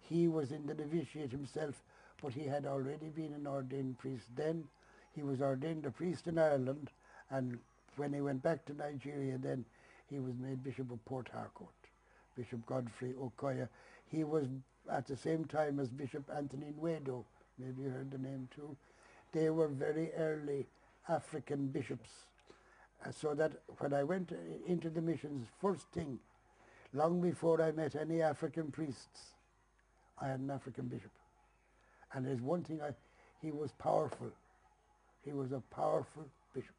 He was in the novitiate himself, but he had already been an ordained priest then. He was ordained a priest in Ireland, and when he went back to Nigeria then, he was made Bishop of Port Harcourt, Bishop Godfrey Okoya. He was at the same time as Bishop Anthony Nwedo, maybe you heard the name too. They were very early African bishops. So that when I went into the missions, first thing, long before I met any African priests, I had an African bishop. And there's one thing, he was powerful. He was a powerful bishop.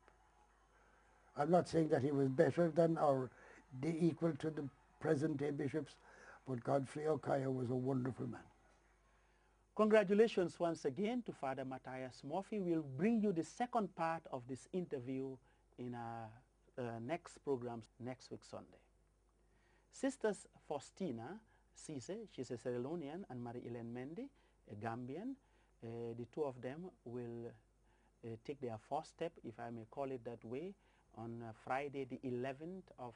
I'm not saying that he was better than or equal to the present day bishops, but Godfrey Okaya was a wonderful man. Congratulations once again to Father Matthias Murphy. We'll bring you the second part of this interview in our next program next week Sunday. Sisters Faustina Cisse, she's a Sierra Leonean, and Marie-Hélène Mendy, a Gambian. The two of them will take their first step, if I may call it that way, on Friday the 11th of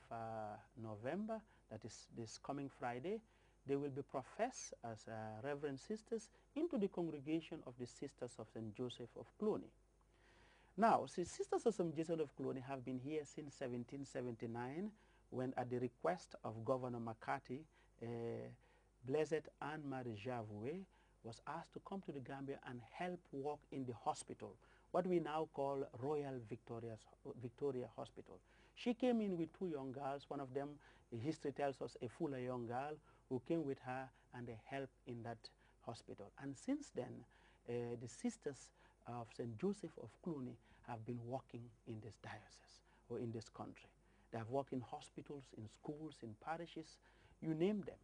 November, that is this coming Friday. They will be professed as Reverend Sisters into the congregation of the Sisters of St. Joseph of Cluny. Now, the Sisters of St. Joseph of Cluny have been here since 1779, when at the request of Governor McCarthy, Blessed Anne-Marie Javoué was asked to come to the Gambia and help work in the hospital, what we now call Royal Victoria Hospital. She came in with two young girls. One of them, history tells us, a fuller young girl who came with her, and they helped in that hospital. And since then, the Sisters of St. Joseph of Cluny have been working in this diocese or in this country. They have worked in hospitals, in schools, in parishes, you name them.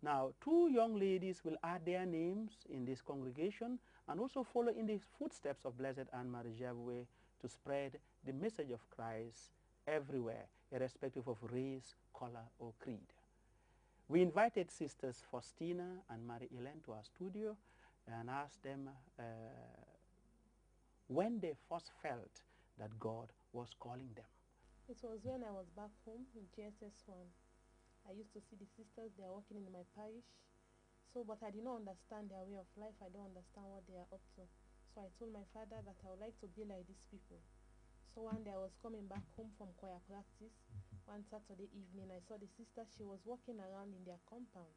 Now, two young ladies will add their names in this congregation and also follow in the footsteps of Blessed Anne-Marie Javoué to spread the message of Christ everywhere, irrespective of race, color, or creed. We invited Sisters Faustina and Marie-Hélène to our studio and asked them when they first felt that God was calling them. It was when I was back home in GSS 1. I used to see the sisters, they are working in my parish. So, but I did not understand their way of life. I don't understand what they are up to. So I told my father that I would like to be like these people. So one day I was coming back home from choir practice. One Saturday evening, I saw the sister. She was walking around in their compound.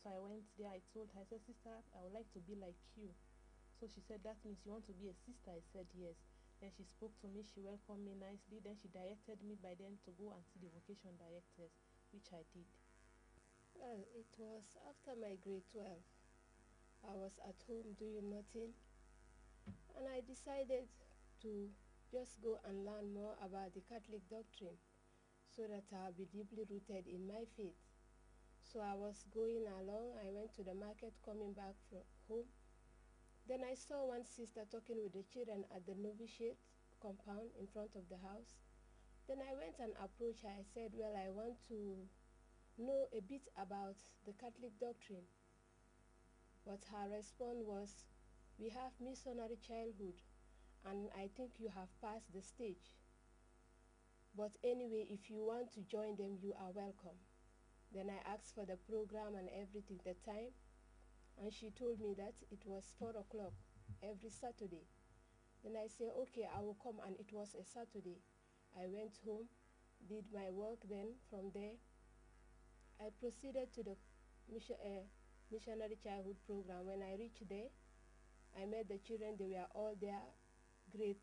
So I went there. I told her, I said, sister, I would like to be like you. So she said, that means you want to be a sister? I said, yes. Then she spoke to me. She welcomed me nicely. Then she directed me by then to go and see the vocation directors, which I did. Well, it was after my grade 12. I was at home doing nothing, and I decided to just go and learn more about the Catholic doctrine so that I'll be deeply rooted in my faith. So I was going along. I went to the market, coming back from home. Then I saw one sister talking with the children at the novitiate compound in front of the house. Then I went and approached her. I said, well, I want to know a bit about the Catholic doctrine. But her response was, we have missionary childhood, and I think you have passed the stage. But anyway, if you want to join them, you are welcome. Then I asked for the program and everything, the time, and she told me that it was 4 o'clock every Saturday. Then I said, okay, I will come, and it was a Saturday. I went home, did my work. Then from there, I proceeded to the missionary childhood program. When I reached there, I met the children. They were all there, grade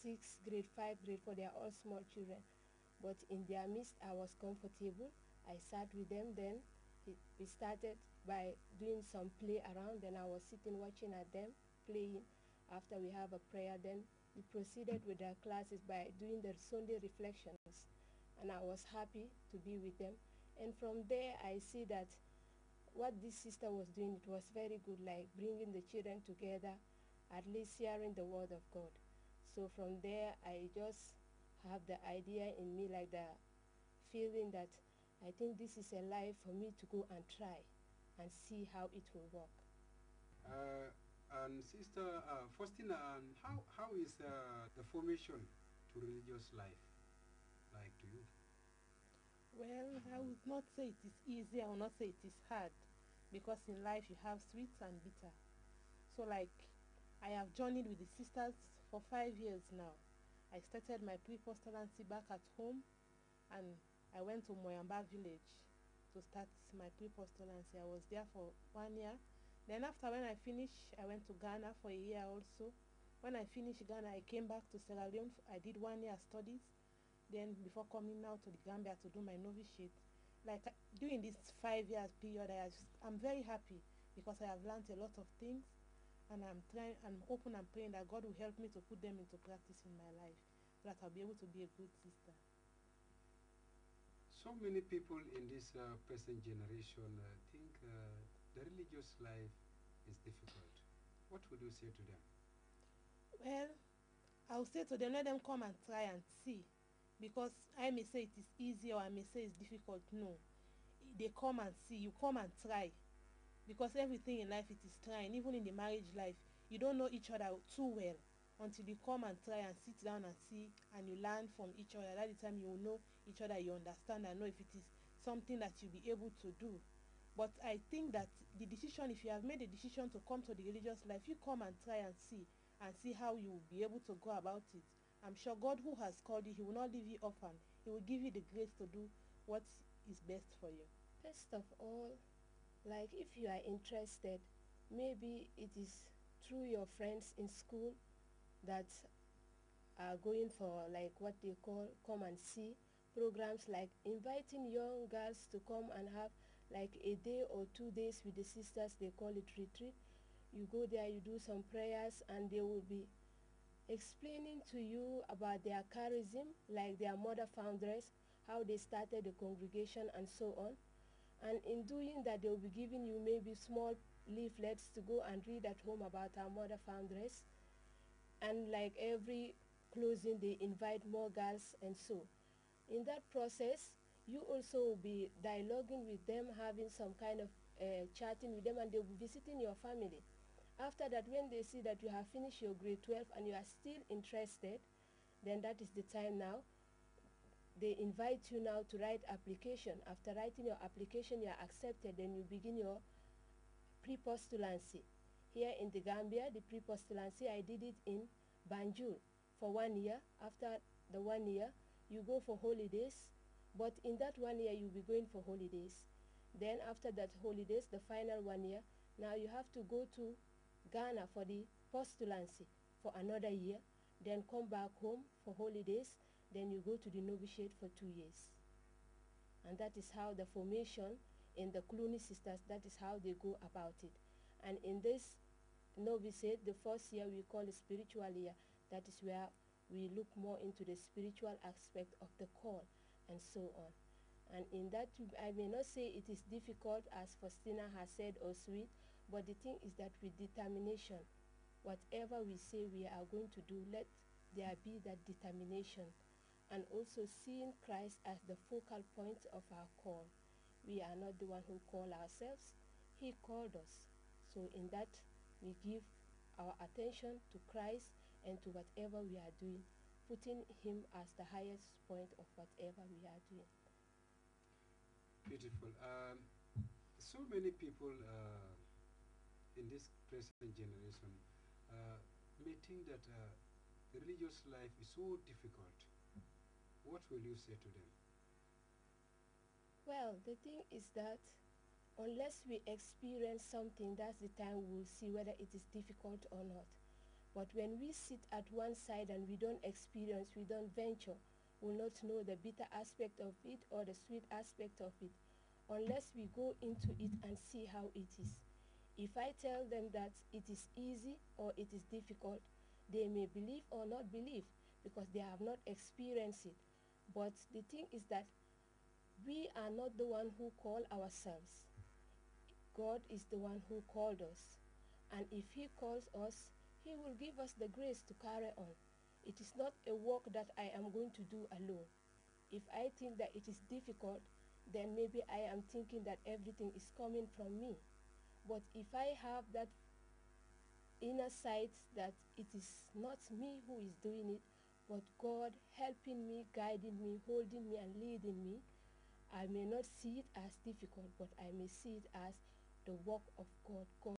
6, grade 5, grade 4. They are all small children. But in their midst, I was comfortable. I sat with them. Then we started by doing some play around. Then I was sitting watching at them playing. After we have a prayer, then we proceeded with our classes by doing the Sunday reflections. And I was happy to be with them. And from there, I see that what this sister was doing, it was very good, like bringing the children together, at least sharing the word of God. So from there, I just have the idea in me, like the feeling that I think this is a life for me to go and try and see how it will work. And Sister Faustina, how is the formation to religious life like to you? Well, I would not say it is easy. I will not say it is hard. because in life you have sweet and bitter. So like I have journeyed with the sisters for 5 years now. I started my pre-postulancy back at home, and I went to Moyamba village to start my pre-postulancy. I was there for 1 year. Then after, when I finished, I went to Ghana for a year also. When I finished Ghana, I came back to Sierra Leone. I did 1 year studies. Then before coming now to the Gambia to do my novitiate, like during this 5 years period, I'm very happy because I have learned a lot of things, and I'm hoping and praying that God will help me to put them into practice in my life, so that I'll be able to be a good sister. So many people in this present generation think the religious life is difficult. What would you say to them? Well, I'll say to them, let them come and try and see, because I may say it is easy or I may say it's difficult. No, they come and see. You come and try, because everything in life, it is trying. Even in the marriage life, you don't know each other too well until you come and try and sit down and see, and you learn from each other. That is the time you will know each other, you understand and know if it is something that you'll be able to do. But I think that the decision, if you have made a decision to come to the religious life, you come and try and see how you will be able to go about it. I'm sure God, who has called you, he will not leave you orphan. He will give you the grace to do what is best for you. First of all, like if you are interested, maybe it is through your friends in school that are going for like what they call come and see programs, like inviting young girls to come and have like a day or 2 days with the sisters. They call it retreat. You go there, you do some prayers, and they will be explaining to you about their charism, like their mother foundress, how they started the congregation and so on. And in doing that, they will be giving you maybe small leaflets to go and read at home about our mother foundress. And like every closing, they invite more girls, and so in that process you also will be dialoguing with them, having some kind of chatting with them, and they'll be visiting your family. After that, when they see that you have finished your grade 12 and you are still interested, then that is the time now they invite you now to write application. After writing your application, you are accepted, then you begin your pre-postulancy. Here in the Gambia, the pre-postulancy, I did it in Banjul for 1 year. After the 1 year, you go for holidays, but in that 1 year, you'll be going for holidays. Then after that holidays, the final 1 year, now you have to go to Ghana for the postulancy for another year, then come back home for holidays, then you go to the novitiate for 2 years. And that is how the formation in the Clooney sisters, that is how they go about it. And in this novitiate, the first year we call the spiritual year. That is where we look more into the spiritual aspect of the call and so on. And in that, I may not say it is difficult as Faustina has said or sweet, but the thing is that with determination, whatever we say we are going to do, let there be that determination. And also seeing Christ as the focal point of our call. We are not the one who call ourselves, he called us. So in that, we give our attention to Christ and to whatever we are doing, putting him as the highest point of whatever we are doing. Beautiful. So many people in this present generation may think that religious life is so difficult. What will you say to them? Well, the thing is that unless we experience something, that's the time we'll see whether it is difficult or not. But when we sit at one side and we don't experience, we don't venture, we'll not know the bitter aspect of it or the sweet aspect of it, unless we go into it and see how it is. If I tell them that it is easy or it is difficult, they may believe or not believe because they have not experienced it. But the thing is that we are not the one who call ourselves. God is the one who called us. And if he calls us, he will give us the grace to carry on. It is not a work that I am going to do alone. If I think that it is difficult, then maybe I am thinking that everything is coming from me. But if I have that inner sight that it is not me who is doing it, but God helping me, guiding me, holding me and leading me, I may not see it as difficult, but I may see it as the work of God. God